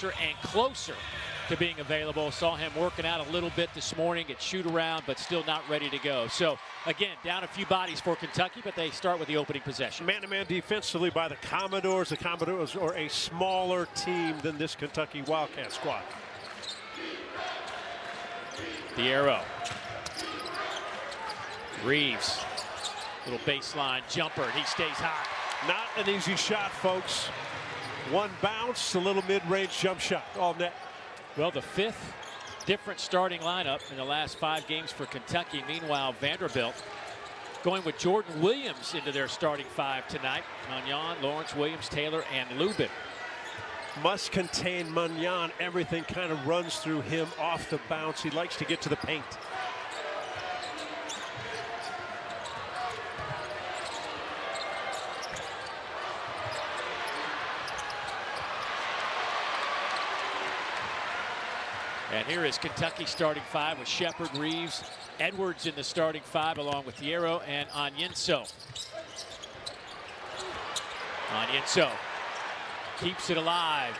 And closer to being available. Saw him working out a little bit this morning at shoot around, but still not ready to go. So again, down a few bodies for Kentucky, but they start with the opening possession. Man-to-man defensively by the Commodores. The Commodores are a smaller team than this Kentucky Wildcat squad. The arrow. Reeves, little baseline jumper, and he stays hot. Not an easy shot, folks. One bounce, a little mid-range jump shot, all net. Well, the fifth different starting lineup in the last 5 games for Kentucky. Meanwhile, Vanderbilt going with Jordan Williams into their starting 5 tonight. Magnan, Lawrence, Williams, Taylor, and Lubin. Must contain Magnan. Everything kind of runs through him off the bounce. He likes to get to the paint. And here is Kentucky starting 5 with Shepard, Reeves, Edwards in the starting 5 along with Thiero and Onyenso. Onyenso keeps it alive.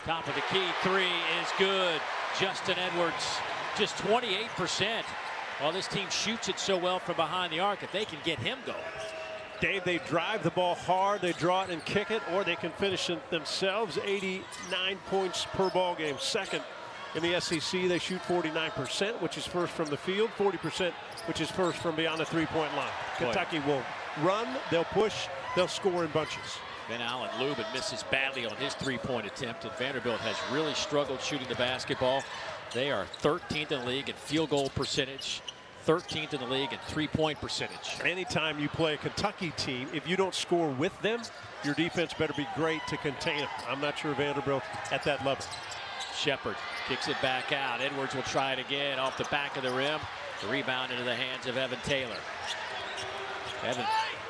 Top of the key, 3 is good. Justin Edwards, just 28%. While this team shoots it so well from behind the arc, if they can get him going. Dave, they drive the ball hard, they draw it and kick it, or they can finish it themselves. 89 points per ball game. Second in the SEC, they shoot 49%, which is first from the field, 40%, which is first from beyond the three-point line. Kentucky will run, they'll push, they'll score in bunches. Ben Allen Lubin misses badly on his three-point attempt, and Vanderbilt has really struggled shooting the basketball. They are 13th in the league in field goal percentage, 13th in the league in three-point percentage. Anytime you play a Kentucky team, if you don't score with them, your defense better be great to contain them. I'm not sure Vanderbilt at that level. Shepard kicks it back out. Edwards will try it again off the back of the rim. The rebound into the hands of Evan Taylor. Evan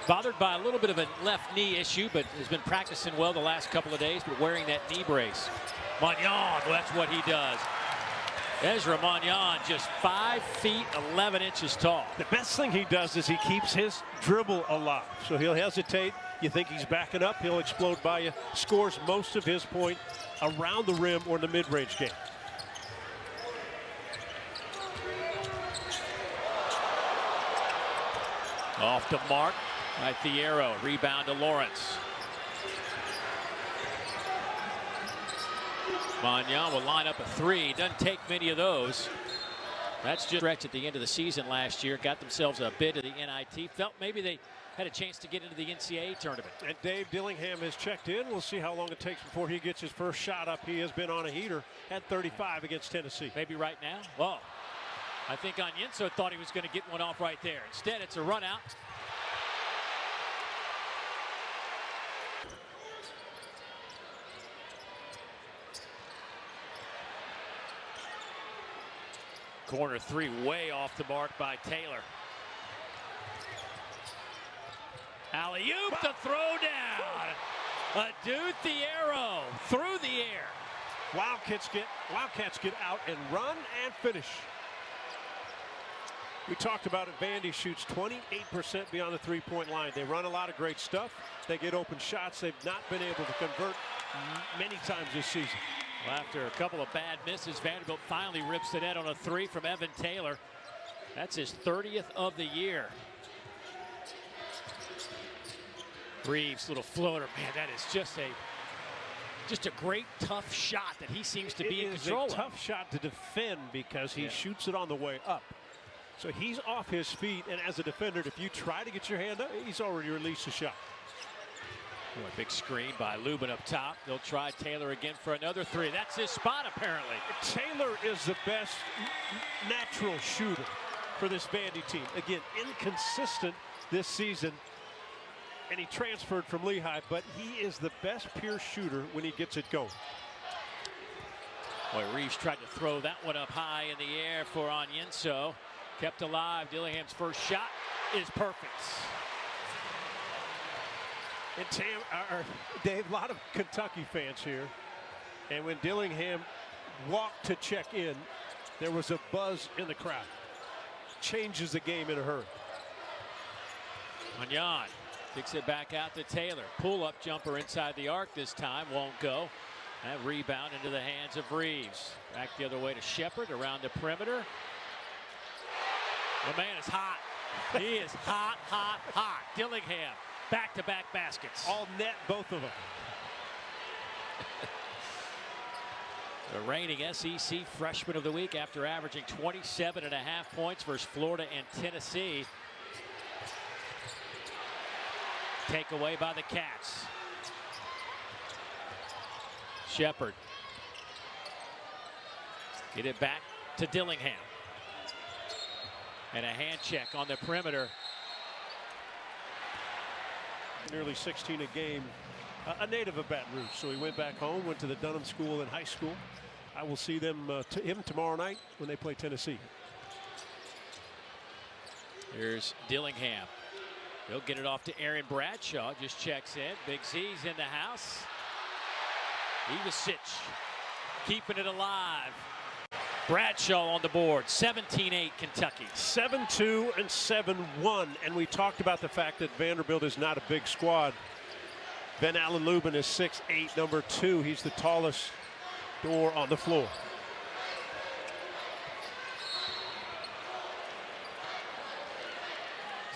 bothered by a little bit of a left knee issue, but has been practicing well the last couple of days, but wearing that knee brace. Magnan, well, that's what he does. Ezra Magnan, just 5 feet 11 inches tall. The best thing he does is he keeps his dribble alive. So he'll hesitate. You think he's backing up, he'll explode by you. Scores most of his point around the rim or in the mid-range game. Off the mark by Thiero. Rebound to Lawrence. Magnan will line up a 3. Doesn't take many of those. That's just stretch at the end of the season last year. Got themselves a bid to the NIT. Felt maybe they had a chance to get into the NCAA tournament. And Dave Dillingham has checked in. We'll see how long it takes before he gets his first shot up. He has been on a heater at 35 against Tennessee. Maybe right now? Well, I think Onyenso thought he was going to get one off right there. Instead, it's a run out. Corner 3 way off the mark by Taylor. Alley-oop, the throw down. Adu Thiero through the air. Wildcats get out and run and finish. We talked about it. Vandy shoots 28% beyond the three-point line. They run a lot of great stuff. They get open shots. They've not been able to convert many times this season. Well, after a couple of bad misses, Vanderbilt finally rips the net on a 3 from Evan Taylor. That's his 30th of the year. Reeves, little floater. Man, that is just a great tough shot that he seems to be in control of. It is a tough shot to defend because he shoots it on the way up. So he's off his feet, and as a defender, if you try to get your hand up, he's already released the shot. Boy, big screen by Lubin up top. They'll try Taylor again for another 3. That's his spot, apparently. Taylor is the best natural shooter for this Vandy team. Again, inconsistent this season, and he transferred from Lehigh, but he is the best pure shooter when he gets it going. Boy, Reeves tried to throw that one up high in the air for Onyenso. Kept alive. Dillingham's first shot is perfect. And Dave, a lot of Kentucky fans here. And when Dillingham walked to check in, there was a buzz in the crowd. Changes the game in a hurry. Magnan kicks it back out to Taylor. Pull-up jumper inside the arc this time. Won't go. That rebound into the hands of Reeves. Back the other way to Shepard around the perimeter. The man is hot. He is hot, hot, hot. Dillingham, back-to-back baskets. All net, both of them. The reigning SEC Freshman of the Week after averaging 27.5 points versus Florida and Tennessee. Takeaway by the Cats. Shepard. Get it back to Dillingham. And a hand check on the perimeter. Nearly 16 a game. A native of Baton Rouge, so he went back home, went to the Dunham School in high school. I will see him tomorrow night when they play Tennessee. Here's Dillingham. He'll get it off to Aaron Bradshaw. Just checks in. Big Z's in the house. Ivasic keeping it alive. Bradshaw on the board. 17-8 Kentucky. 7-2 and 7-1. And we talked about the fact that Vanderbilt is not a big squad. Ben Allen Lubin is 6'8", number 2. He's the tallest door on the floor.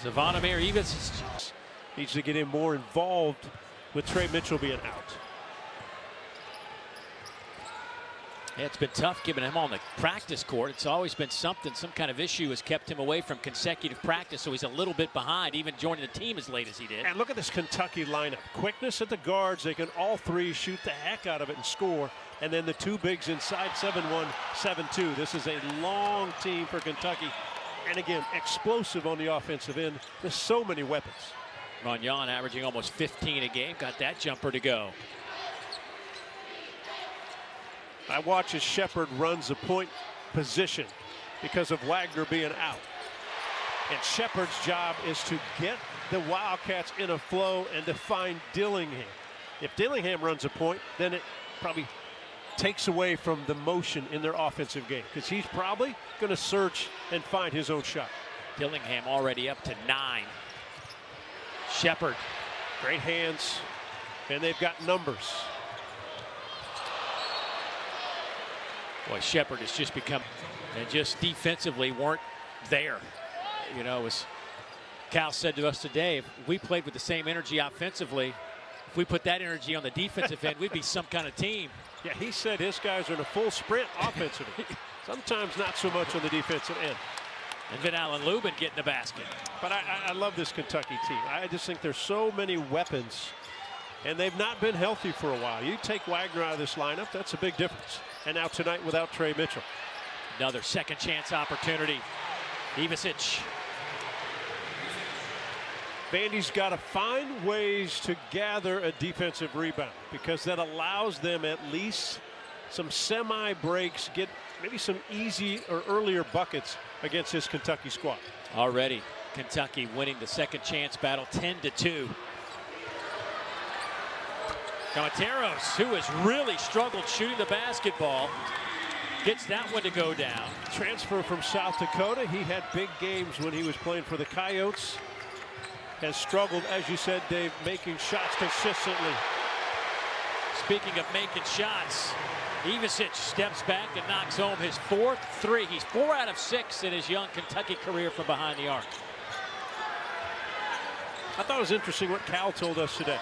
Zavonimir Ivasic needs to get him more involved with Trey Mitchell being out. Yeah, it's been tough giving him on the practice court. It's always been something, some kind of issue has kept him away from consecutive practice, so he's a little bit behind, even joining the team as late as he did. And look at this Kentucky lineup. Quickness at the guards. They can all three shoot the heck out of it and score. And then the two bigs inside, 7-1, 7-2. This is a long team for Kentucky. And again, explosive on the offensive end. There's so many weapons. Magnan averaging almost 15 a game. Got that jumper to go. I watch as Shepard runs the point position because of Wagner being out. And Shepard's job is to get the Wildcats in a flow and to find Dillingham. If Dillingham runs a point, then it probably takes away from the motion in their offensive game because he's probably going to search and find his own shot. Dillingham already up to 9. Shepard. Great hands, and they've got numbers. Boy, Shepard has just become, and just defensively weren't there. You know, as Cal said to us today, if we played with the same energy offensively, if we put that energy on the defensive end, we'd be some kind of team. Yeah, he said his guys are in a full sprint offensively. Sometimes not so much on the defensive end. And then Allen Lubin getting the basket. But I love this Kentucky team. I just think there's so many weapons, and they've not been healthy for a while. You take Wagner out of this lineup, that's a big difference. And now tonight without Trey Mitchell. Another second chance opportunity. Ivasic. Vandy's got to find ways to gather a defensive rebound because that allows them at least some semi breaks, get maybe some easy or earlier buckets against this Kentucky squad. Already Kentucky winning the second chance battle 10-2. Camateros, who has really struggled shooting the basketball, gets that one to go down. Transfer from South Dakota. He had big games when he was playing for the Coyotes. Has struggled, as you said, Dave, making shots consistently. Speaking of making shots, Ivasic steps back and knocks home his 4th three. He's 4 out of 6 in his young Kentucky career from behind the arc. I thought it was interesting what Cal told us today.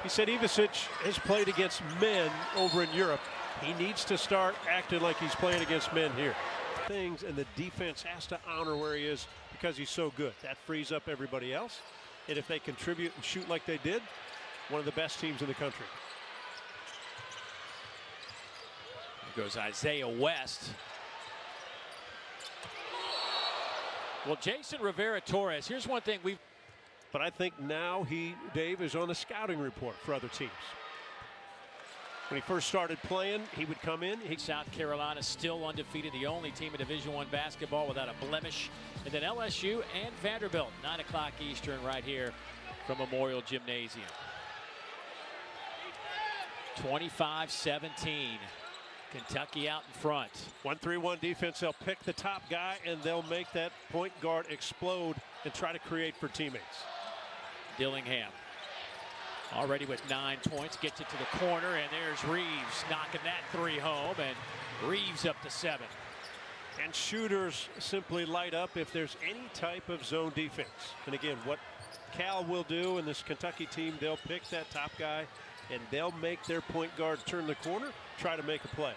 He said Ivasic has played against men over in Europe. He needs to start acting like he's playing against men here. Things, and the defense has to honor where he is because he's so good. That frees up everybody else. And if they contribute and shoot like they did, one of the best teams in the country. Here goes Isaiah West. Well, Jason Rivera-Torres, here's one thing we've... But I think now Dave, is on the scouting report for other teams. When he first started playing, he would come in. South Carolina still undefeated, the only team in Division I basketball without a blemish. And then LSU and Vanderbilt, 9 o'clock Eastern right here from Memorial Gymnasium. 25-17. Kentucky out in front. 1-3-1 defense. They'll pick the top guy and they'll make that point guard explode and try to create for teammates. Dillingham. Already with 9 points, gets it to the corner, and there's Reeves knocking that three home, and Reeves up to 7. And shooters simply light up if there's any type of zone defense. And again, what Cal will do in this Kentucky team, they'll pick that top guy and they'll make their point guard turn the corner, try to make a play.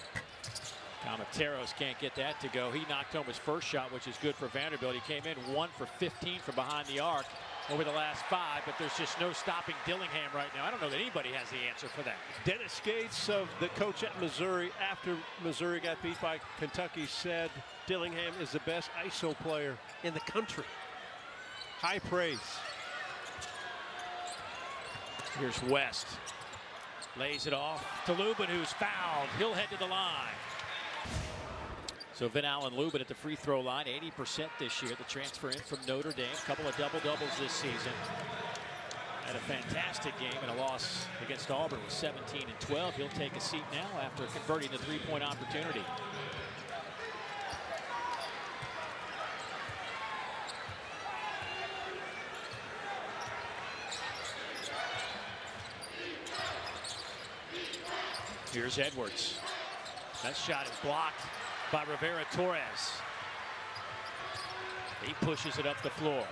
Kamateros can't get that to go. He knocked home his first shot, which is good for Vanderbilt. He came in 1 for 15 from behind the arc over the last 5, but there's just no stopping Dillingham right now. I don't know that anybody has the answer for that. Dennis Gates, of the coach at Missouri, after Missouri got beat by Kentucky, said Dillingham is the best ISO player in the country. High praise. Here's West. Lays it off to Lubin, who's fouled. He'll head to the line. So Vin Allen Lubin at the free throw line, 80% this year. The transfer in from Notre Dame. A couple of double-doubles this season. Had a fantastic game and a loss against Auburn with 17 and 12. He'll take a seat now after converting the three-point opportunity. Here's Edwards. That shot is blocked by Rivera Torres. He pushes it up the floor.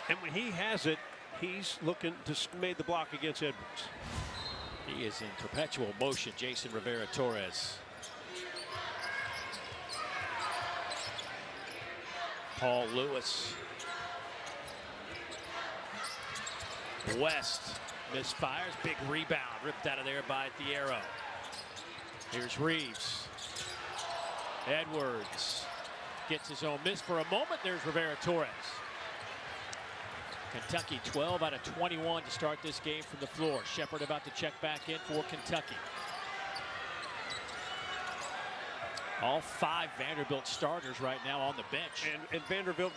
And when he has it, he's looking to make the block against Edwards. He is in perpetual motion, Jason Rivera Torres. Paul Lewis. West misfires, big rebound, ripped out of there by Thiero. Here's Reeves. Edwards gets his own miss for a moment. There's Rivera Torres. Kentucky 12 out of 21 to start this game from the floor. Shepard about to check back in for Kentucky. All 5 Vanderbilt starters right now on the bench. And Vanderbilt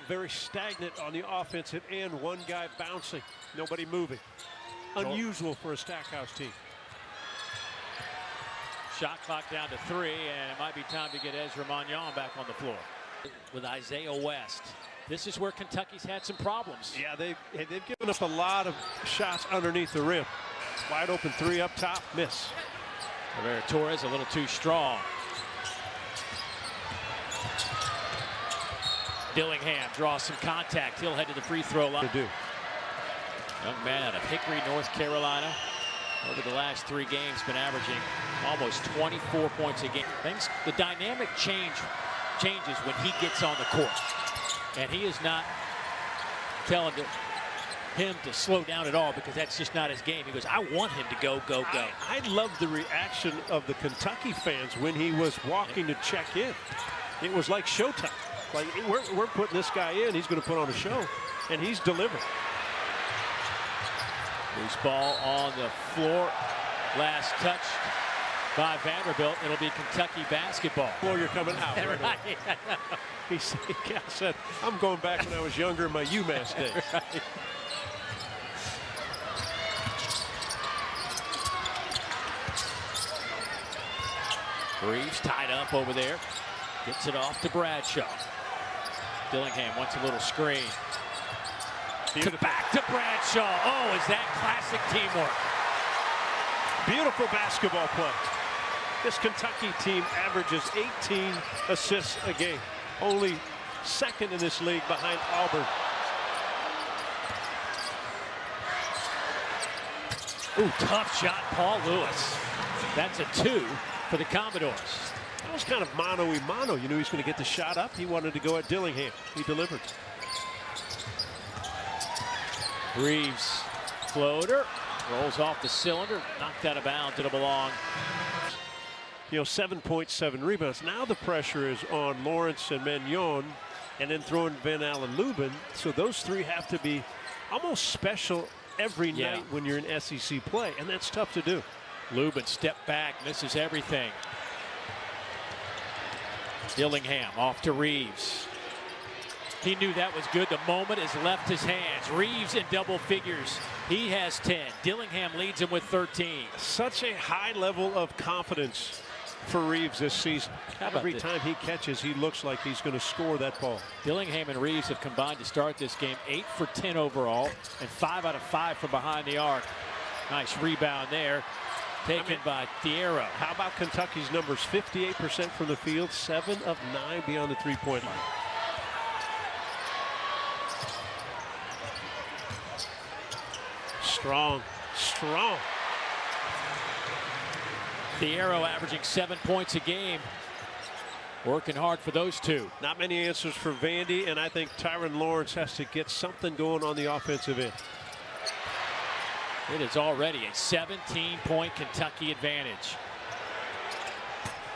very stagnant on the offensive end. One guy bouncing, nobody moving. Unusual for a Stackhouse team. Shot clock down to 3, and it might be time to get Ezra Mannion back on the floor. With Isaiah West. This is where Kentucky's had some problems. Yeah, they've given up a lot of shots underneath the rim. Wide open 3 up top, miss. Rivera Torres a little too strong. Dillingham draws some contact. He'll head to the free throw line. Young man out of Hickory, North Carolina. Over the last 3 games, been averaging almost 24 points a game. The dynamic changes when he gets on the court. And he is not telling him to slow down at all, because that's just not his game. He goes, I want him to go, go, go. I love the reaction of the Kentucky fans when he was walking to check in. It was like showtime. Like, we're putting this guy in, he's going to put on a show, and he's delivering. Loose ball on the floor. Last touch by Vanderbilt. It'll be Kentucky basketball. Floor, you're coming out. Right. He said, I'm going back when I was younger in my UMass days. Right. Reeves tied up over there. Gets it off to Bradshaw. Dillingham wants a little screen. Back to Bradshaw. Oh, is that classic teamwork? Beautiful basketball play. This Kentucky team averages 18 assists a game. Only 2nd in this league behind Auburn. Ooh, tough shot, Paul Lewis. That's a 2 for the Commodores. That was kind of mano-y-mano. You knew he was going to get the shot up. He wanted to go at Dillingham. He delivered. Reeves, floater, rolls off the cylinder, knocked out of bounds. It'll belong. 7.7 rebounds. Now the pressure is on Lawrence and Mannion, and then throwing Van Allen Lubin. So those 3 have to be almost special every night when you're in SEC play, and that's tough to do. Lubin step back, misses everything. Dillingham off to Reeves. He knew that was good. The moment has left his hands. Reeves in double figures. He has 10. Dillingham leads him with 13. Such a high level of confidence for Reeves this season. Every this? time he catches, he looks like he's going to score that ball. Dillingham and Reeves have combined to start this game 8 for 10 overall and 5 out of 5 from behind the arc. Nice rebound there, taken by Thiero. How about Kentucky's numbers? 58% from the field, 7 of 9 beyond the three-point line. Strong. Thiero averaging 7 points a game. Working hard for those two. Not many answers for Vandy, and I think Tyron Lawrence has to get something going on the offensive end. It is already a 17-point Kentucky advantage.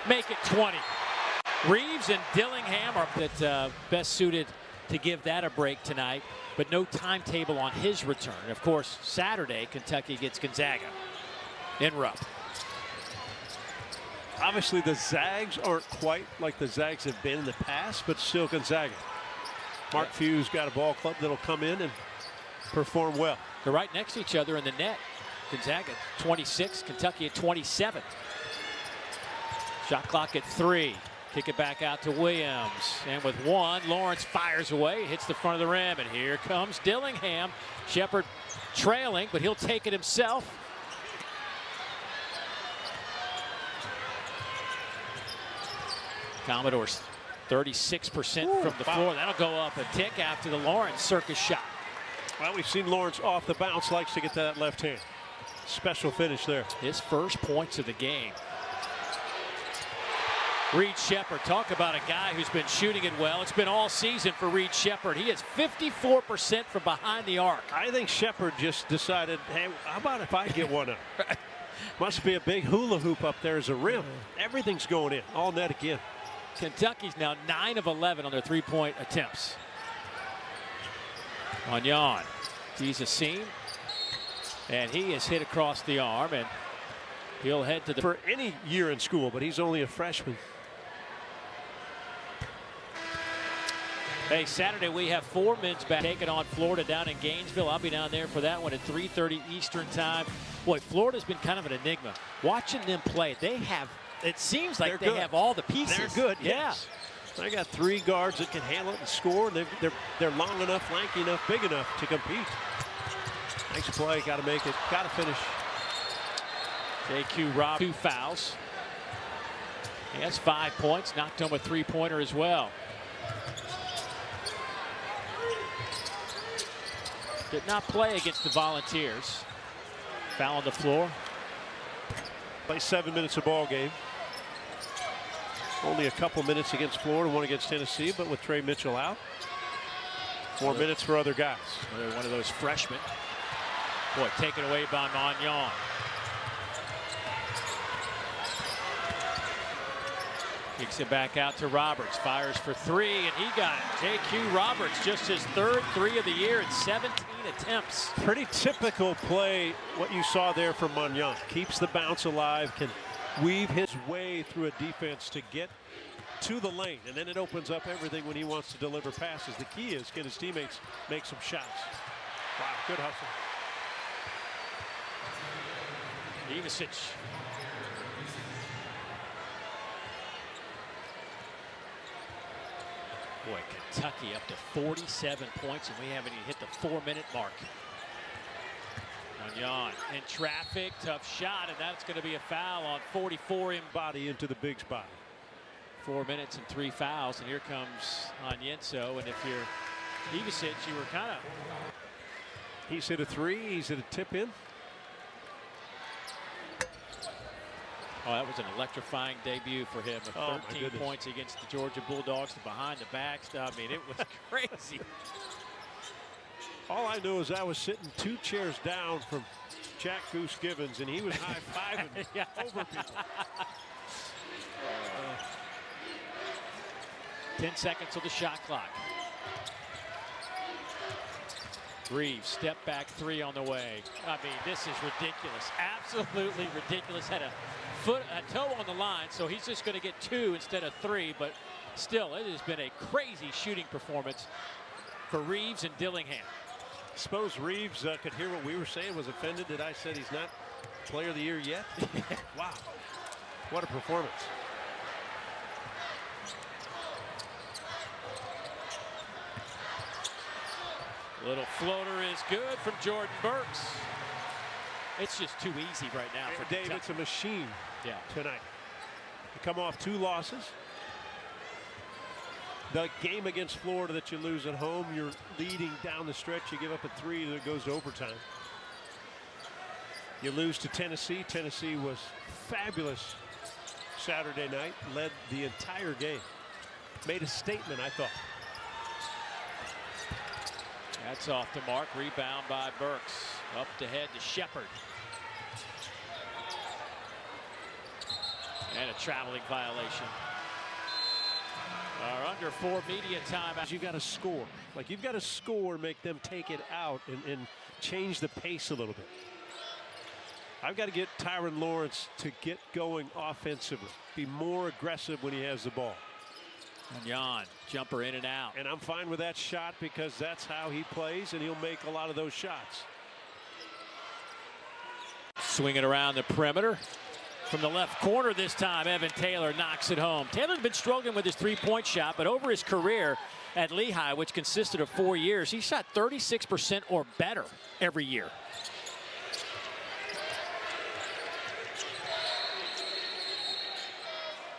Make it 20. Reeves and Dillingham are best suited to give that a break tonight, but no timetable on his return. Of course, Saturday, Kentucky gets Gonzaga in Rupp. Obviously, the Zags aren't quite like the Zags have been in the past, but still Gonzaga. Mark Few's got a ball club that'll come in and perform well. They're right next to each other in the net. Gonzaga 26, Kentucky at 27. Shot clock at 3. Kick it back out to Williams. And with 1, Lawrence fires away, hits the front of the rim, and here comes Dillingham. Shepard trailing, but he'll take it himself. Commodores 36% from the floor. That'll go up a tick after the Lawrence circus shot. Well, we've seen Lawrence off the bounce, likes to get to that left hand. Special finish there. His first points of the game. Reed Shepard, talk about a guy who's been shooting it well. It's been all season for Reed Shepard. He is 54% from behind the arc. I think Shepard just decided, hey, how about if I get one up? Must be a big hula hoop up there as a rim. Everything's going in, all net again. Kentucky's now 9 of 11 on their three-point attempts. Magnan sees a seam, and he is hit across the arm, and he'll head to the... For any year in school, but he's only a freshman. Hey, Saturday we have 4 men's back taking on Florida down in Gainesville. I'll be down there for that one at 3:30 Eastern time. Boy, Florida's been kind of an enigma. Watching them play, they have... It seems like they have all the pieces. They're good, yes. They got 3 guards that can handle it and score. They're long enough, lanky enough, big enough to compete. Nice play, got to make it, got to finish. JQ Rob 2 fouls. He has 5 points, knocked home a 3-pointer as well. Did not play against the Volunteers. Foul on the floor. Play 7 minutes of ball game. Only a couple minutes against Florida, 1 against Tennessee, but with Trey Mitchell out. 4 minutes for other guys. One of those freshmen. Boy, taken away by Magnan. Kicks it back out to Roberts. Fires for 3, and he got it. JQ Roberts, just his 3rd 3 of the year at 17 attempts. Pretty typical play, what you saw there from Magnan. Keeps the bounce alive, can weave his way through a defense to get to the lane, and then it opens up everything when he wants to deliver passes. The key is, can his teammates make some shots? Wow, good hustle. Ivicic. Boy, Kentucky up to 47 points, and we haven't even hit the 4-minute mark. Magnan in traffic, tough shot, and that's going to be a foul on 44 in body into the big spot. 4 minutes and 3 fouls, and here comes Onyenso. And if you're Ivicic, you were kind of... He's hit a 3, he's hit a tip in. Oh, that was an electrifying debut for him. 13 points against the Georgia Bulldogs, the behind the back stuff. I mean, it was crazy. All I know is I was sitting 2 chairs down from Jack Goose Gibbons, and he was high-fiving over people. 10 seconds to the shot clock. Reeves, step back 3 on the way. I mean, this is ridiculous. Absolutely ridiculous. Had a toe on the line, so he's just going to get 2 instead of 3. But still, it has been a crazy shooting performance for Reeves and Dillingham. Suppose Reeves could hear what we were saying, was offended that I said he's not player of the year yet. Wow. What a performance. Little floater is good from Jordan Burks. It's just too easy right now for Dave. Kentucky. It's a machine Yeah. tonight. You come off 2 losses. The game against Florida that you lose at home, you're leading down the stretch. You give up a 3 that goes to overtime. You lose to Tennessee. Tennessee was fabulous Saturday night, led the entire game. Made a statement, I thought. That's off the mark. Rebound by Burks. Up to head to Shepard. And a traveling violation. Our under 4 media timeout. You've got to score. Like, you've got to score, make them take it out and change the pace a little bit. I've got to get Tyron Lawrence to get going offensively. Be more aggressive when he has the ball. And Jan, jumper in and out. And I'm fine with that shot because that's how he plays, and he'll make a lot of those shots. Swinging around the perimeter. From the left corner this time, Evan Taylor knocks it home. Taylor's been struggling with his three-point shot, but over his career at Lehigh, which consisted of 4 years, he shot 36% or better every year.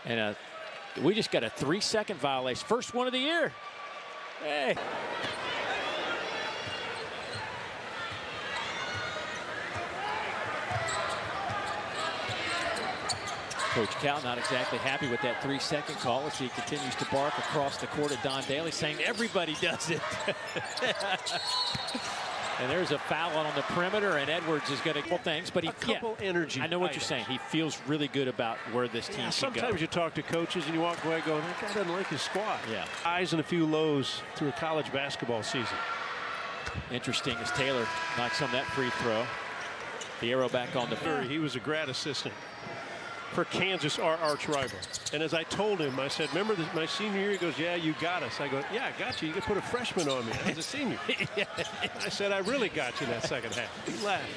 And we just got a 3-second violation. First one of the year. Hey. Coach Cal not exactly happy with that 3-second call as he continues to bark across the court at Don Daly, saying everybody does it. And there's a foul on the perimeter, and Edwards is going to do things, but energy. I know what you're saying. He feels really good about where this team can go. Sometimes you talk to coaches and you walk away going, that guy doesn't like his squad. Yeah. Highs and a few lows through a college basketball season. Interesting as Taylor knocks on that free throw. The arrow back on the floor. He was a grad assistant for Kansas, our arch rival. And as I told him, I said, remember my senior year? He goes, yeah, you got us. I go, yeah, I got you. You could put a freshman on me as a senior. I said, I really got you that second half. He laughed.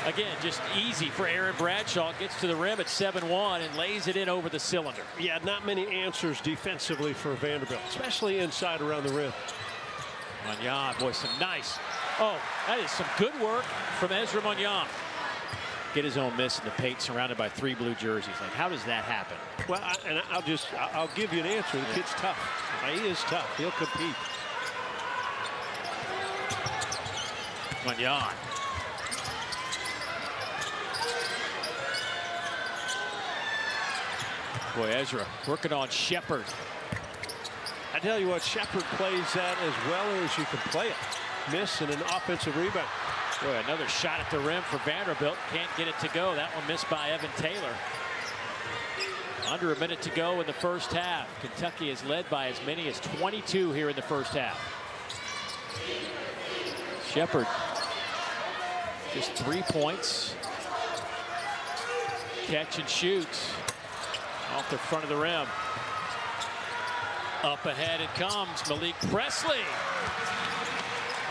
Again, just easy for Aaron Bradshaw. Gets to the rim at 7-1 and lays it in over the cylinder. Yeah, not many answers defensively for Vanderbilt, especially inside around the rim. Magnan, boy, some nice. Oh, that is some good work from Ezra Magnan. Get his own miss in the paint, surrounded by 3 blue jerseys. Like, how does that happen? Well, I'll give you an answer. The kid's tough. He is tough. He'll compete. Magnan. Boy, Ezra working on Shepard. I tell you what, Shepard plays that as well as you can play it. Miss and an offensive rebound. Boy, another shot at the rim for Vanderbilt. Can't get it to go. That one missed by Evan Taylor. Under a minute to go in the first half. Kentucky is led by as many as 22 here in the first half. Shepard, just 3 points. Catch and shoot. Off the front of the rim. Up ahead it comes, Malik Presley.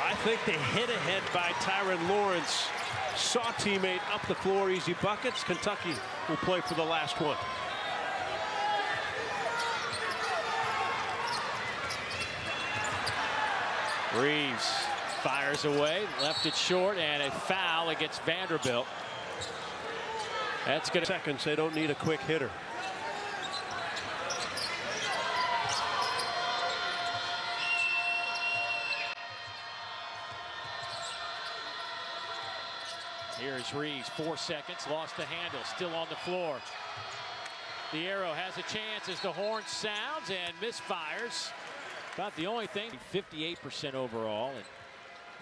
I think the hit ahead by Tyron Lawrence saw teammate up the floor, easy buckets. Kentucky will play for the last one. Reeves fires away, left it short, and a foul against Vanderbilt. That's going to seconds. They don't need a quick hitter. Here's Reeves, 4 seconds, lost the handle, still on the floor. The arrow has a chance as the horn sounds and misfires. About the only thing, 58% overall. And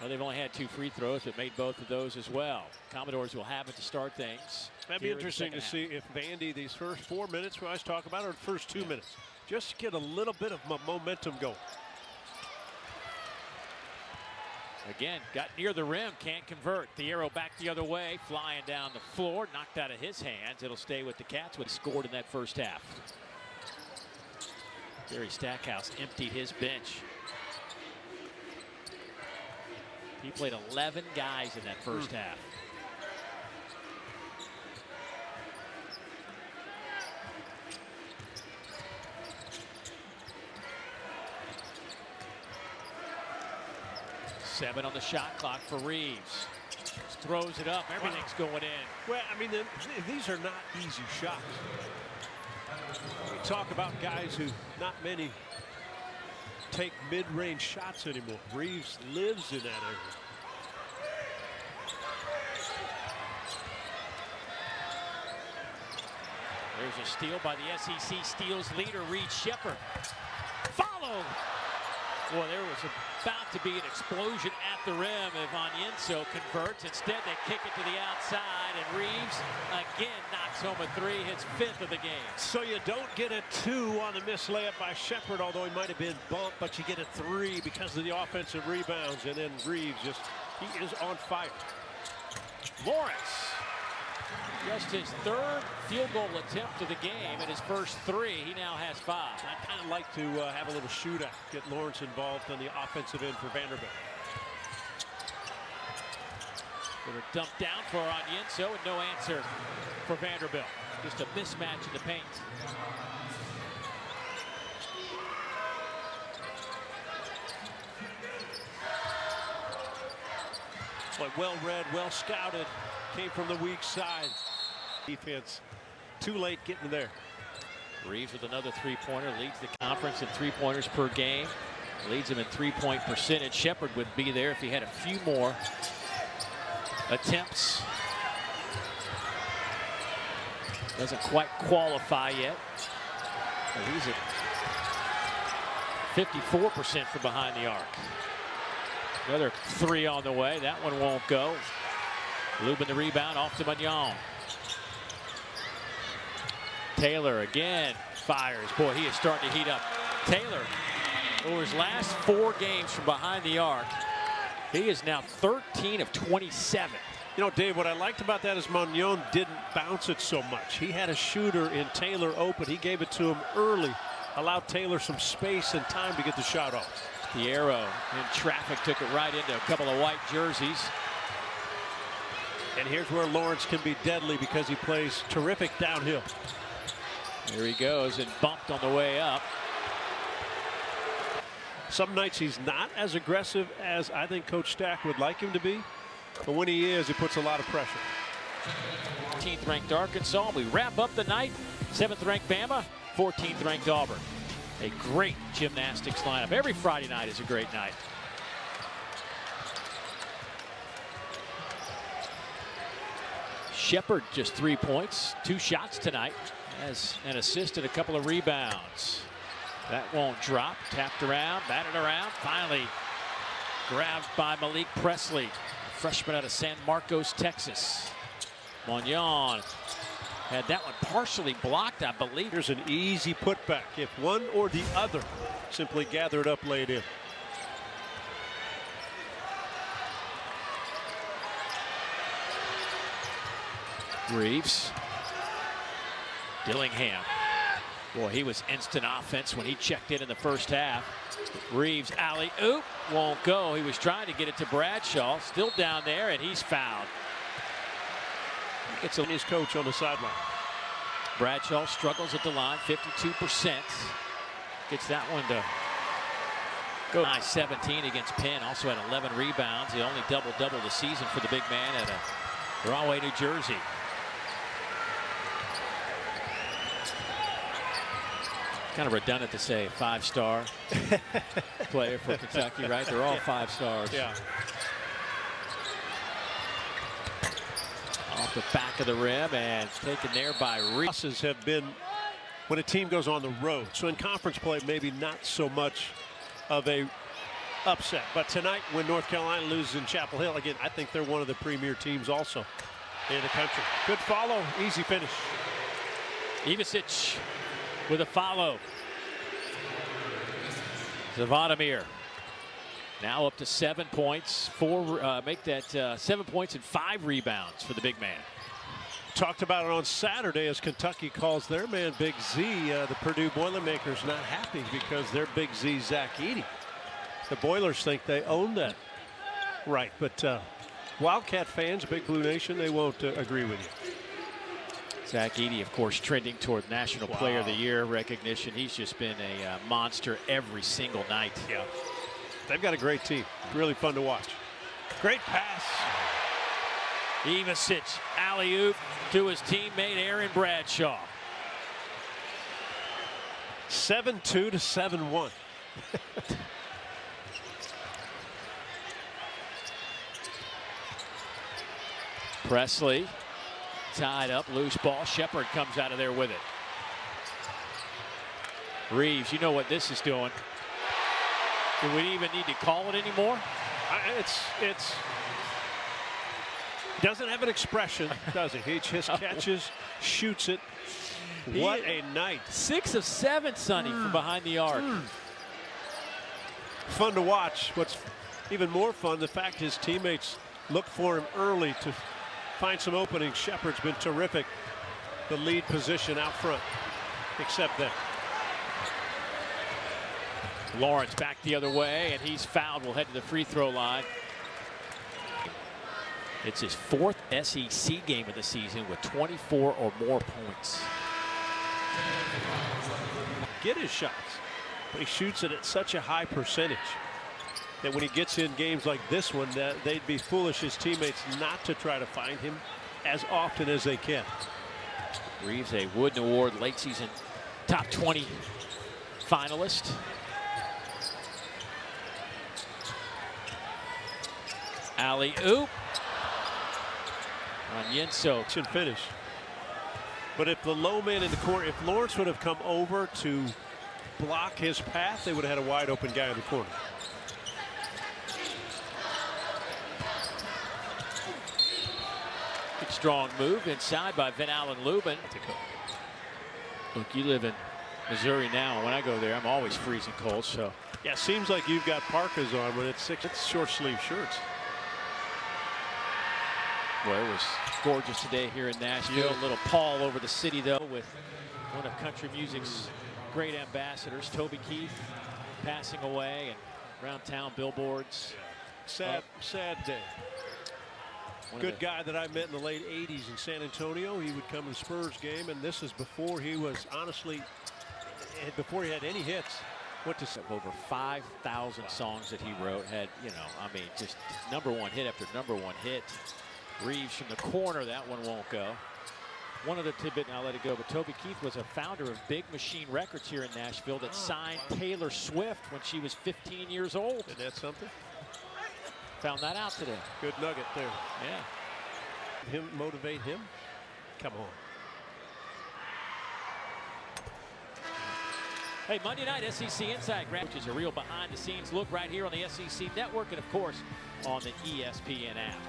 well, they've only had 2 free throws, but made both of those as well. Commodores will have it to start things. That'd be interesting to see if Vandy, these first 4 minutes we always talk about, or the first 2 minutes, just get a little bit of momentum going. Again, got near the rim, can't convert. The arrow back the other way, flying down the floor, knocked out of his hands. It'll stay with the Cats, what he scored in that first half. Gary Stackhouse emptied his bench. He played 11 guys in that first half. 7 on the shot clock for Reeves. Just throws it up. Everything's going in. Well, I mean, these are not easy shots. We talk about guys who not many take mid-range shots anymore. Reeves lives in that area. There's a steal by the SEC steals leader, Reed Sheppard. Followed. Well, there was about to be an explosion at the rim if Onyenso converts. Instead, they kick it to the outside, and Reeves again knocks home a 3, his 5th of the game. So you don't get a 2 on the missed layup by Sheppard, although he might have been bumped, but you get a 3 because of the offensive rebounds, and then Reeves he is on fire. Lawrence, just his 3rd field goal attempt of the game and his first 3. He now has 5. I'd kind of like to have a little shootout, get Lawrence involved on the offensive end for Vanderbilt. They were dumped down for Onyenso and no answer for Vanderbilt. Just a mismatch in the paint. But well read, well scouted, came from the weak side. Defense too late getting there. Reeves with another 3-pointer, leads the conference in 3-pointers per game. Leads him in 3-point percentage. Sheppard would be there if he had a few more attempts. Doesn't quite qualify yet. But he's at 54% from behind the arc. Another 3 on the way. That one won't go. Lubin the rebound off to Magnon. Taylor again fires. Boy, he is starting to heat up. Taylor, over his last 4 games from behind the arc, he is now 13 of 27. You know, Dave, what I liked about that is Magnon didn't bounce it so much. He had a shooter in Taylor open. He gave it to him early, allowed Taylor some space and time to get the shot off. Piero in traffic took it right into a couple of white jerseys. And here's where Lawrence can be deadly because he plays terrific downhill. Here he goes and bumped on the way up. Some nights he's not as aggressive as I think Coach Stack would like him to be. But when he is, he puts a lot of pressure. 14th ranked Arkansas. We wrap up the night. 7th ranked Bama, 14th ranked Auburn. A great gymnastics lineup. Every Friday night is a great night. Sheppard just 3 points, 2 shots tonight. Has an assist and a couple of rebounds. That won't drop. Tapped around, batted around. Finally grabbed by Malik Presley, freshman out of San Marcos, Texas. Magnon had that one partially blocked, I believe. Here's an easy putback. If one or the other simply gathered up, laid in. Reeves. Dillingham. Boy, he was instant offense when he checked in the first half. Reeves alley-oop, won't go. He was trying to get it to Bradshaw, still down there, and he's fouled. It's his coach on the sideline. Bradshaw struggles at the line, 52%. Gets that one to go. Nice 17 against Penn, also had 11 rebounds. The only double-double the season for the big man at Rahway, New Jersey. Kind of redundant to say 5-star player for Kentucky, right? They're all 5 stars. Yeah. Off the back of the rim and taken there by Reeves. Losses have been when a team goes on the road. So in conference play, maybe not so much of a upset. But tonight, when North Carolina loses in Chapel Hill, again, I think they're one of the premier teams also in the country. Good follow, easy finish. Ivicic with a follow. Zavadimir now up to 7 points. Make that 7 points and 5 rebounds for the big man. Talked about it on Saturday as Kentucky calls their man Big Z. The Purdue Boilermakers not happy because their Big Z, Zach Edey. The Boilers think they own that right, but Wildcat fans, Big Blue Nation, they won't agree with you. Zach Edey, of course, trending toward National Player of the Year recognition. He's just been a monster every single night. Yeah. They've got a great team. Really fun to watch. Great pass. Ivasic, alley-oop to his teammate Aaron Bradshaw. 7-2 to 7-1. Presley tied up, loose ball. Shepard comes out of there with it. Reeves, you know what this is doing. Do we even need to call it anymore? It's doesn't have an expression, does he? He just catches, shoots it. What a night. 6 of 7, Sonny, from behind the arc. Fun to watch. What's even more fun, the fact his teammates look for him early to find some openings. Shepard's been terrific. The lead position out front, except that. Lawrence back the other way, and he's fouled. Will head to the free throw line. It's his 4th SEC game of the season with 24 or more points. Get his shots, but he shoots it at such a high percentage that when he gets in games like this one, that they'd be foolish, his teammates, not to try to find him as often as they can. Reeves, a Wooden Award late season top 20 finalist. Alley-oop on Yinso. Should finish. But if the low man in the corner, if Lawrence would have come over to block his path, they would have had a wide open guy in the corner. Good strong move inside by Van Allen Lubin. Look, you live in Missouri now. When I go there, I'm always freezing cold. So yeah, seems like you've got parkas on when it's short sleeve shirts. Well, it was gorgeous today here in Nashville. A little pall over the city, though, with one of country music's great ambassadors, Toby Keith, passing away, and around town billboards. Sad day. Good guy that I met in the late 80s in San Antonio. He would come to the Spurs game, and this is before he was, honestly, before he had any hits. What to say, over 5,000 songs that he wrote. Had, you know, I mean, just #1 hit after #1 hit. Reeves from the corner, that one won't go. One other tidbit, and I'll let it go, but Toby Keith was a founder of Big Machine Records here in Nashville that signed Taylor Swift when she was 15 years old. Isn't that something? Found that out today. Good nugget there. Yeah. Him motivate him? Come on. Hey, Monday night SEC Inside, which is a real behind-the-scenes look right here on the SEC Network and, of course, on the ESPN app.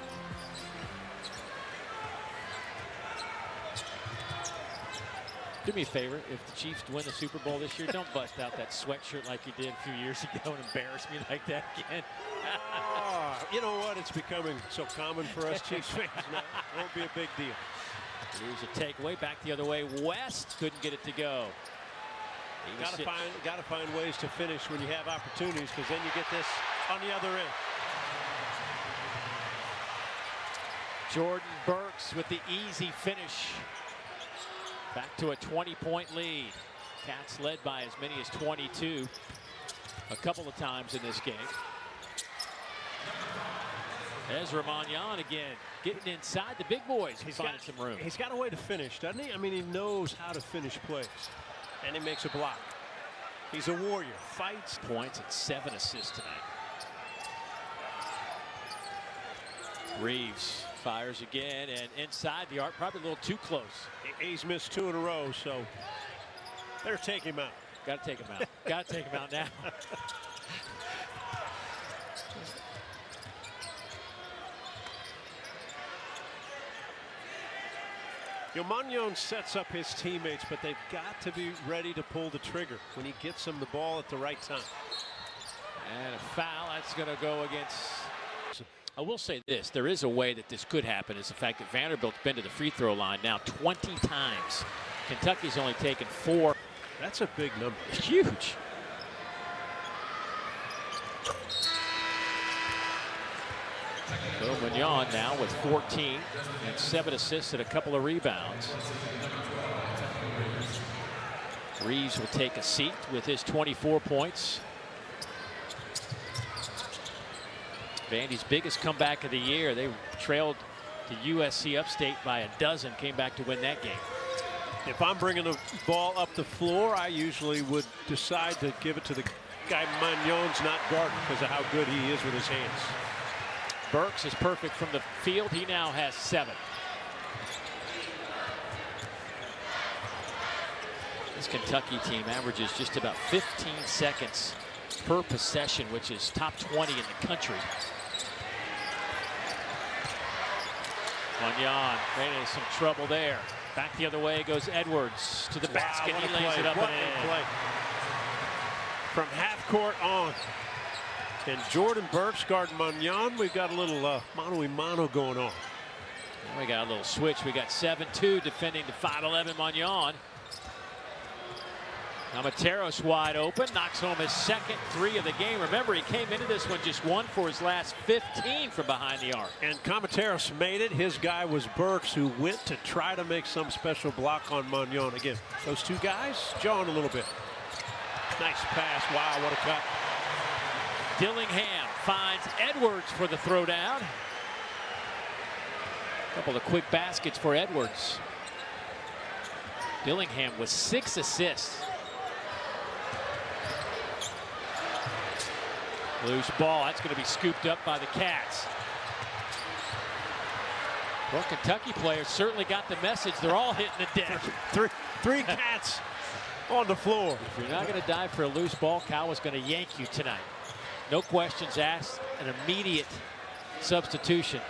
Do me a favor, if the Chiefs win the Super Bowl this year, don't bust out that sweatshirt like you did a few years ago and embarrass me like that again. You know what? It's becoming so common for us Chiefs fans now. It won't be a big deal. Here's a takeaway, back the other way. West couldn't get it to go. Got to find ways to finish when you have opportunities, because then you get this on the other end. Jordan Burks with the easy finish. Back to a 20-point lead. Cats led by as many as 22 a couple of times in this game. Ezra Mannion again getting inside the big boys. He's finding some room. He's got a way to finish, doesn't he? I mean, he knows how to finish plays. And he makes a block. He's a warrior. Fights. Points and 7 assists tonight. Reeves fires again, and inside the arc, probably a little too close. He's missed 2 in a row, so better take him out. Got to take him out. Got to take him out now. Mannion sets up his teammates, but they've got to be ready to pull the trigger when he gets them the ball at the right time. And a foul, that's going to go against. I will say this, there is a way that this could happen, is the fact that Vanderbilt's been to the free throw line now 20 times. Kentucky's only taken 4. That's a big number. Huge. So Mannion now with 14 and 7 assists and a couple of rebounds. Reeves will take a seat with his 24 points. Vandy's biggest comeback of the year. They trailed to USC Upstate by a dozen, came back to win that game. If I'm bringing the ball up the floor, I usually would decide to give it to the guy Magnon's not guarding because of how good he is with his hands. Burks is perfect from the field. He now has 7. This Kentucky team averages just about 15 seconds per possession, which is top 20 in the country. Magnon ran into some trouble there. Back the other way goes Edwards to the basket. Wow, he lays it up and in. Play. From half court on. And Jordan Burks guarding Magnon. We've got a little mano-a-mano going on. And we got a little switch. We got 7-2 defending the 5'11 Magnon. Kamateros wide open, knocks home his second 3 of the game. Remember, he came into this one just 1 for his last 15 from behind the arc. And Kamateros made it. His guy was Burks, who went to try to make some special block on Magnon. Again, those two guys jawing a little bit. Nice pass. Wow, what a cut. Dillingham finds Edwards for the throwdown. A couple of quick baskets for Edwards. Dillingham with 6 assists. Loose ball, that's going to be scooped up by the Cats. Well, Kentucky players certainly got the message. They're all hitting the deck. Three Cats on the floor. If you're not going to dive for a loose ball, Cal is going to yank you tonight. No questions asked, an immediate substitution.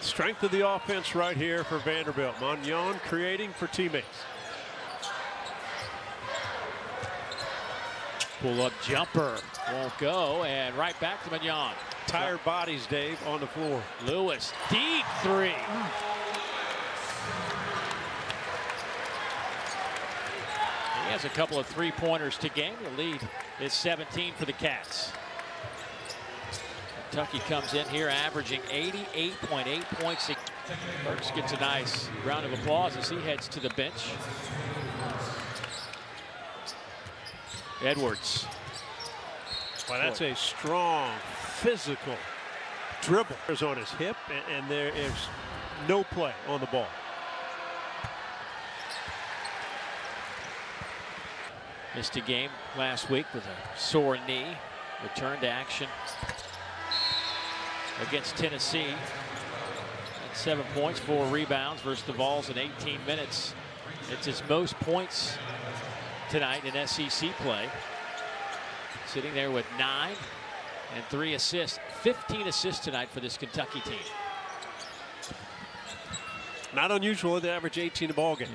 Strength of the offense right here for Vanderbilt. Magnon creating for teammates. Pull-up jumper won't go, and right back to Magnon. Tired bodies, Dave, on the floor. Lewis, deep 3. He has a couple of 3-pointers to game. The lead is 17 for the Cats. Kentucky comes in here averaging 88.8 points. Burks gets a nice round of applause as he heads to the bench. Edwards. Well, that's a strong, physical dribble. There's on his hip, and there is no play on the ball. Missed a game last week with a sore knee. Returned to action against Tennessee. Had 7 points, 4 rebounds versus the Vols in 18 minutes. It's his most points tonight in SEC play. Sitting there with 9 and 3 assists. 15 assists tonight for this Kentucky team. Not unusual. They average 18 a ball game.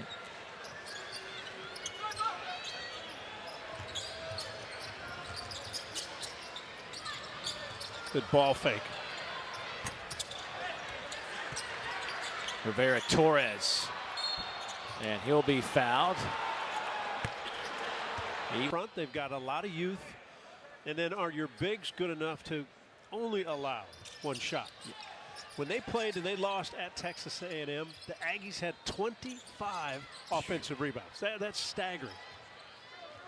Good ball fake. Rivera Torres. And he'll be fouled. Front, they've got a lot of youth. And then are your bigs good enough to only allow 1 shot? When they played and they lost at Texas A&M, the Aggies had 25 offensive rebounds. That's staggering.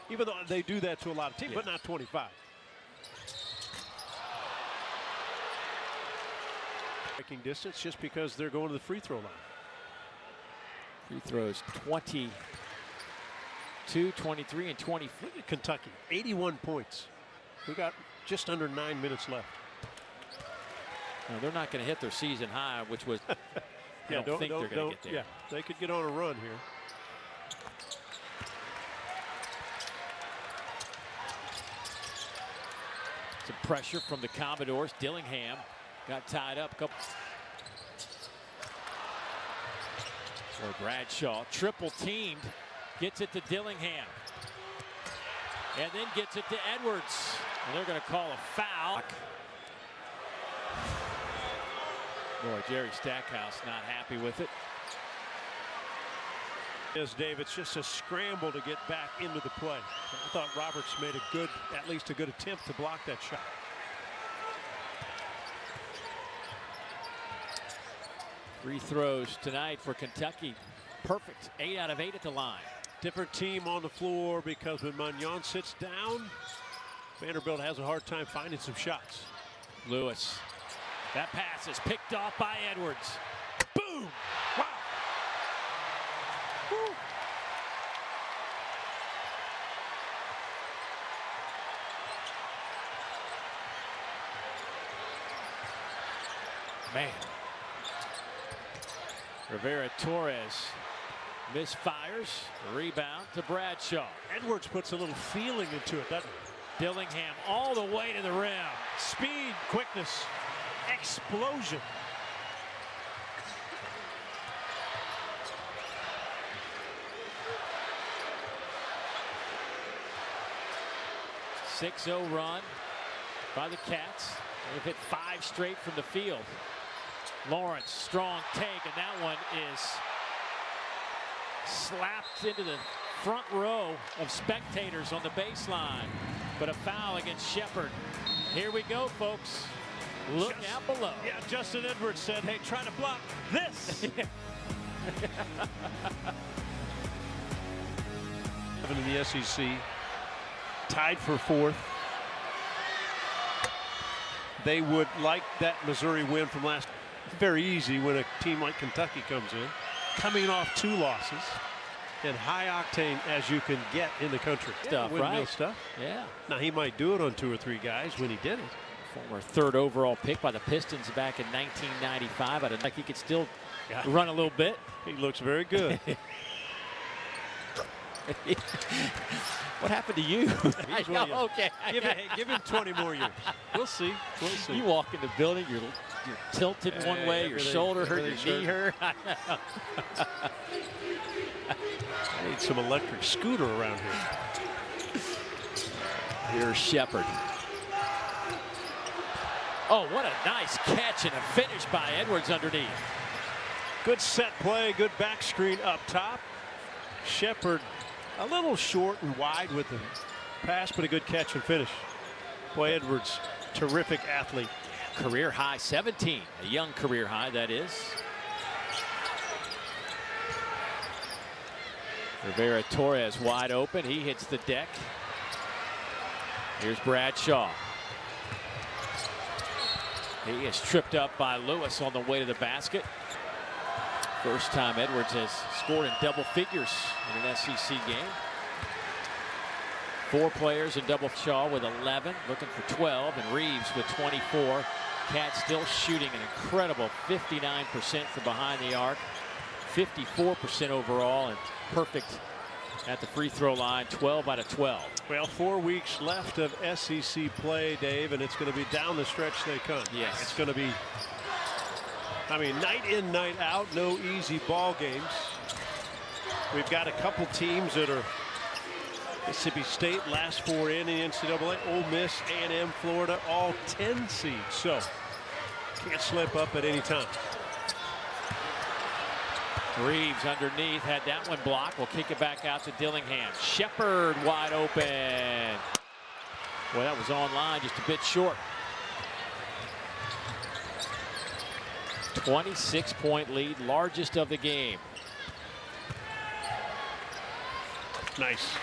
Even though they do that to a lot of teams, but not 25. Breaking distance just because they're going to the free throw line. Free throws 22, 23, and 20. Look at Kentucky, 81 points. We got just under 9 minutes left. No, they're not going to hit their season high, which was, I don't think they're going to get there. Yeah, they could get on a run here. Some pressure from the Commodores. Dillingham got tied up. Or Bradshaw, triple teamed, gets it to Dillingham. And then gets it to Edwards. And they're going to call a foul. Boy, Jerry Stackhouse not happy with it. Yes, Dave, it's just a scramble to get back into the play. I thought Roberts made a good, at least a good attempt to block that shot. Free throws tonight for Kentucky. Perfect. 8 out of 8 at the line. Different team on the floor because when Magnon sits down, Vanderbilt has a hard time finding some shots. Lewis. That pass is picked off by Edwards. Boom! Wow! Woo. Man. Rivera-Torres misfires. Rebound to Bradshaw. Edwards puts a little feeling into it, doesn't he? Dillingham all the way to the rim. Speed, quickness, explosion. .60 run by the Cats. They've hit 5 straight from the field. Lawrence, strong take, and that one is slapped into the front row of spectators on the baseline. But a foul against Shepard. Here we go, folks. Look out below. Yeah, Justin Edwards said, hey, try to block this. In the SEC, tied for 4th. They would like that Missouri win from last. Very easy when a team like Kentucky comes in, coming off 2 losses, and high octane as you can get in the country. Stuff, yeah, right? Stuff. Yeah. Now he might do it on 2 or 3 guys when he did it. Former 3rd overall pick by the Pistons back in 1995. I don't think he could still run a little bit. He looks very good. What happened to you? Okay. Give him 20 more years. We'll see. We'll see. You walk in the building, you're tilted one way, your shoulder hurt, your knee hurt. I need some electric scooter around here. Here's Shepard. Oh, what a nice catch and a finish by Edwards underneath. Good set play, good back screen up top. Shepard a little short and wide with the pass, but a good catch and finish. Boy, Edwards, terrific athlete. Career high 17, a young career high, that is. Rivera-Torres wide open. He hits the deck. Here's Bradshaw. He is tripped up by Lewis on the way to the basket. First time Edwards has scored in double figures in an SEC game. 4 players in double. Shaw with 11, looking for 12, and Reeves with 24. Cat still shooting an incredible 59% from behind the arc, 54% overall, and perfect at the free throw line, 12 out of 12. Well, 4 weeks left of SEC play, Dave, and it's going to be down the stretch they come. Yes. It's going to be, I mean, night in, night out, no easy ball games. We've got a couple teams that are Mississippi State, last 4 in the NCAA, Ole Miss, A&M, Florida, all 10 seeds. So can't slip up at any time. Reeves underneath, had that one blocked. We'll kick it back out to Dillingham. Shepard wide open. Boy, that was online, just a bit short. 26-point lead, largest of the game. Nice.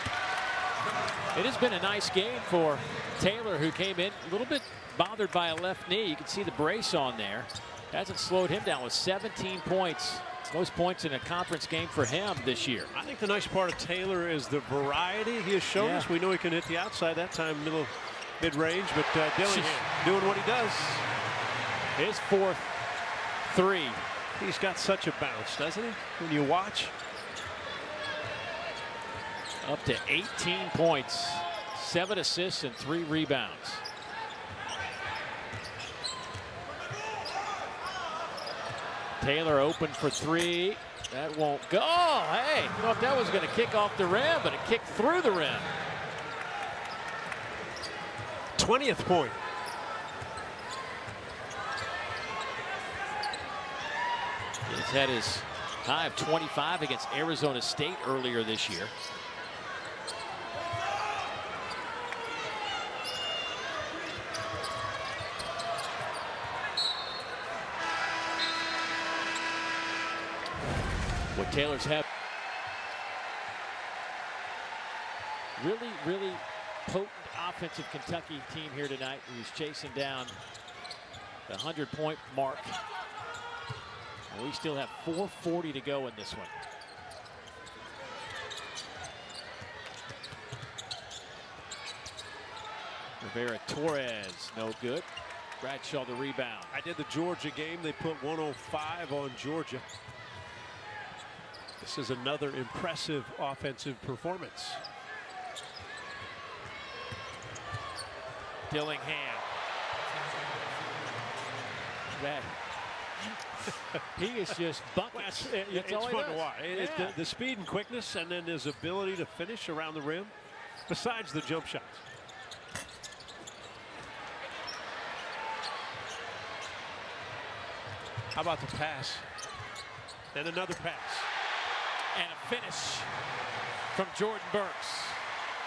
It has been a nice game for Taylor, who came in a little bit bothered by a left knee. You can see the brace on there. Hasn't slowed him down with 17 points. Most points in a conference game for him this year. I think the nice part of Taylor is the variety he has shown us. We know he can hit the outside that time, mid-range, but Dillingham doing what he does. His 4th 3. He's got such a bounce, doesn't he? When you watch. Up to 18 points, 7 assists and 3 rebounds. Taylor open for 3. That won't go. Oh, hey, thought that was going to kick off the rim, but it kicked through the rim. 20th point. He's had his high of 25 against Arizona State earlier this year. What Taylor's had. Really, really potent offensive Kentucky team here tonight who's chasing down the 100-point mark. And we still have 4:40 to go in this one. Rivera Torres, no good. Bradshaw the rebound. I did the Georgia game. They put 105 on Georgia. This is another impressive offensive performance. Dillingham. That he is just buckets. It's all he fun to does. watch. Yeah. The speed and quickness, and then his ability to finish around the rim, besides the jump shots. How about the pass? And another pass. And a finish from Jordan Burks.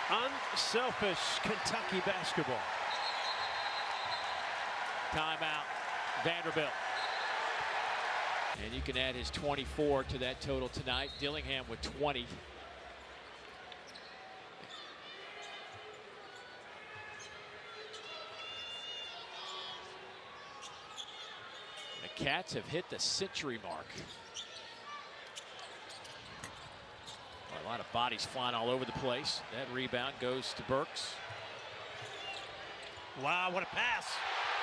Unselfish Kentucky basketball. Timeout, Vanderbilt. And you can add his 24 to that total tonight. Dillingham with 20. The Cats have hit the century mark. A lot of bodies flying all over the place. That rebound goes to Burks. Wow, what a pass.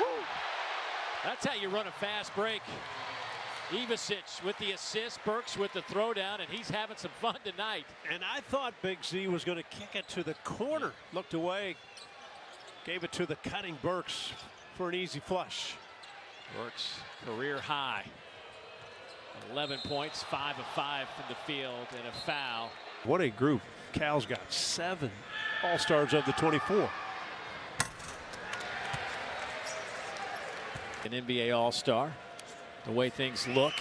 Woo. That's how you run a fast break. Ivasic with the assist, Burks with the throwdown, and he's having some fun tonight. And I thought Big Z was going to kick it to the corner. Looked away, gave it to the cutting Burks for an easy flush. Burks career high. 11 points, 5 of 5 from the field, and a foul. What a group. Cal's got 7 All-Stars of the 24. An NBA All-Star. The way things look.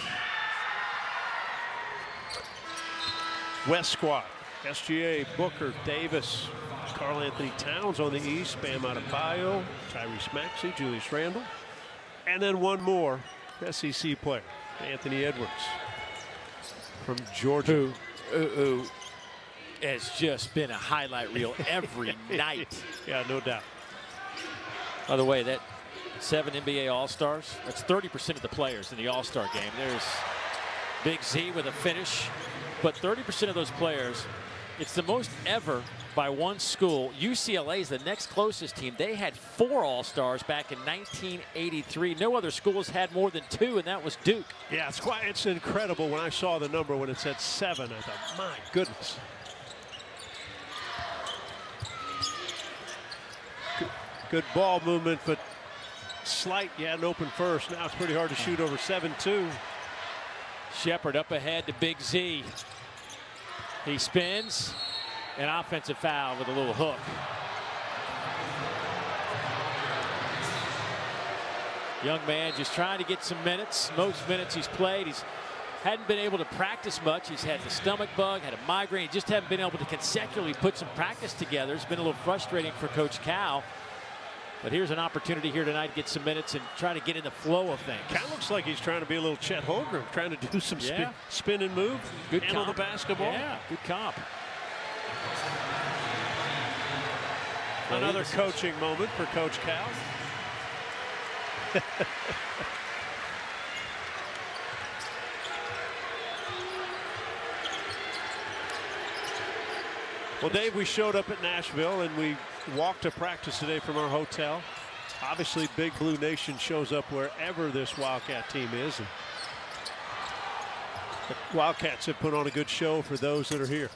West squad. SGA, Booker, Davis, Karl Anthony Towns on the East, Bam Adebayo, Tyrese Maxey, Julius Randle. And then one more SEC player, Anthony Edwards from Georgia. Who has just been a highlight reel every night. Yeah, no doubt. By the way, that 7 NBA All-Stars, that's 30% of the players in the All-Star game. There's Big Z with a finish, but 30% of those players, it's the most ever by one school. UCLA is the next closest team. They had 4 All-Stars back in 1983. No other school has had more than 2, and that was Duke. Yeah, it's incredible. When I saw the number, when it said 7, I thought, my goodness. Good ball movement, but slight. You had an open first. Now it's pretty hard to shoot over 7-2. Shepard up ahead to Big Z. He spins. An offensive foul with a little hook. Young man just trying to get some minutes. Most minutes he's played. He's hadn't been able to practice much. He's had the stomach bug, had a migraine. He just haven't been able to consecutively put some practice together. It's been a little frustrating for Coach Cal. But here's an opportunity here tonight to get some minutes and try to get in the flow of things. Kind of looks like he's trying to be a little Chet Holmgren, trying to do some spin and move. Good handle comp. the basketball. Yeah, good comp. Another coaching moment for Coach Cal. Well, Dave, we showed up at Nashville and we walked to practice today from our hotel. Obviously, Big Blue Nation shows up wherever this Wildcat team is. And the Wildcats have put on a good show for those that are here.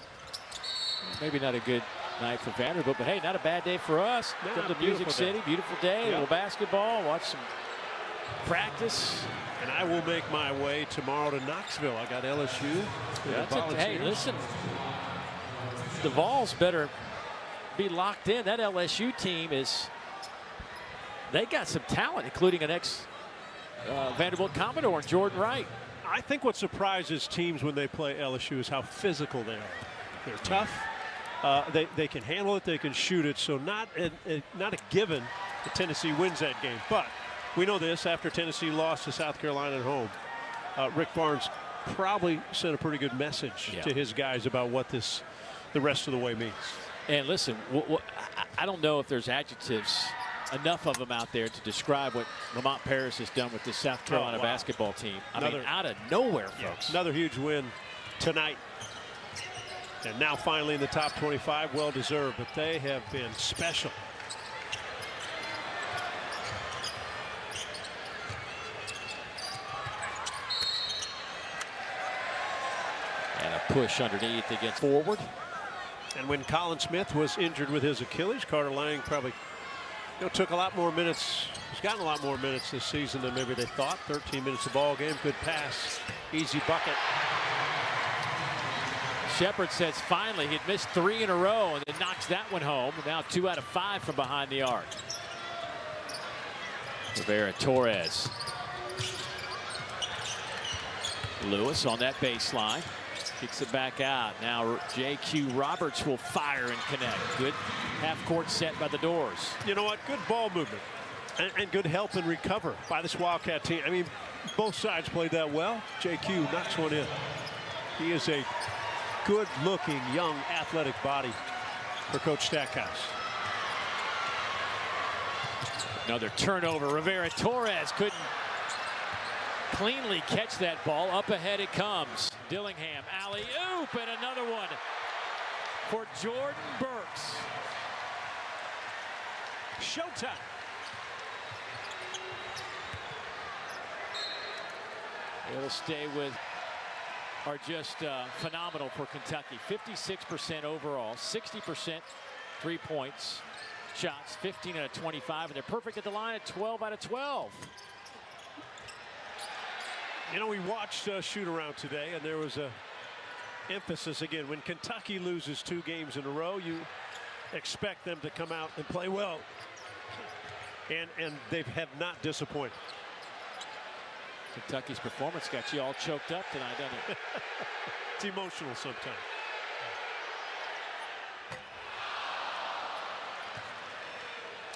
Maybe not a good night for Vanderbilt, but hey, not a bad day for us. No, Come to beautiful Music City, beautiful day, a little basketball, watch some practice. And I will make my way tomorrow to Knoxville. I got LSU. Hey, listen, the Vols better be locked in. That LSU team they got some talent, including an ex-Vanderbilt Commodore, Jordan Wright. I think what surprises teams when they play LSU is how physical they are. They're tough. They can handle it. They can shoot it. So not a given that Tennessee wins that game. But we know this after Tennessee lost to South Carolina at home. Rick Barnes probably sent a pretty good message to his guys about what the rest of the way means. And listen, I don't know if there's adjectives, enough of them out there to describe what Lamont Paris has done with this South Carolina basketball team. I mean, out of nowhere, folks. Another huge win tonight. And now finally in the top 25, well deserved, but they have been special. And a push underneath against forward. And when Colin Smith was injured with his Achilles, Carter Lang probably took a lot more minutes. He's gotten a lot more minutes this season than maybe they thought. 13 minutes of ball game, good pass, easy bucket. Shepard says finally he'd missed 3 in a row and then knocks that one home. Now 2 out of 5 from behind the arc. Rivera Torres. Lewis on that baseline. Kicks it back out. Now J.Q. Roberts will fire and connect. Good half-court set by the Doors. You know what? Good ball movement and good help and recover by this Wildcat team. I mean, both sides played that well. J.Q. knocks one in. He is a good-looking, young, athletic body for Coach Stackhouse. Another turnover. Rivera Torres couldn't cleanly catch that ball. Up ahead it comes. Dillingham, alley-oop, and another one for Jordan Burks. Showtime. It'll stay with are just phenomenal for Kentucky. 56% overall, 60% 3 points, shots, 15 out of 25, and they're perfect at the line at 12 out of 12. You know, we watched shoot around today, and there was a emphasis again. When Kentucky loses 2 games in a row, you expect them to come out and play well, and they have not disappointed. Kentucky's performance got you all choked up tonight, doesn't it? It's emotional sometimes.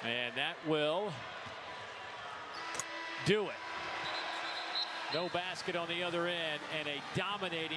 And that will do it. No basket on the other end, and a dominating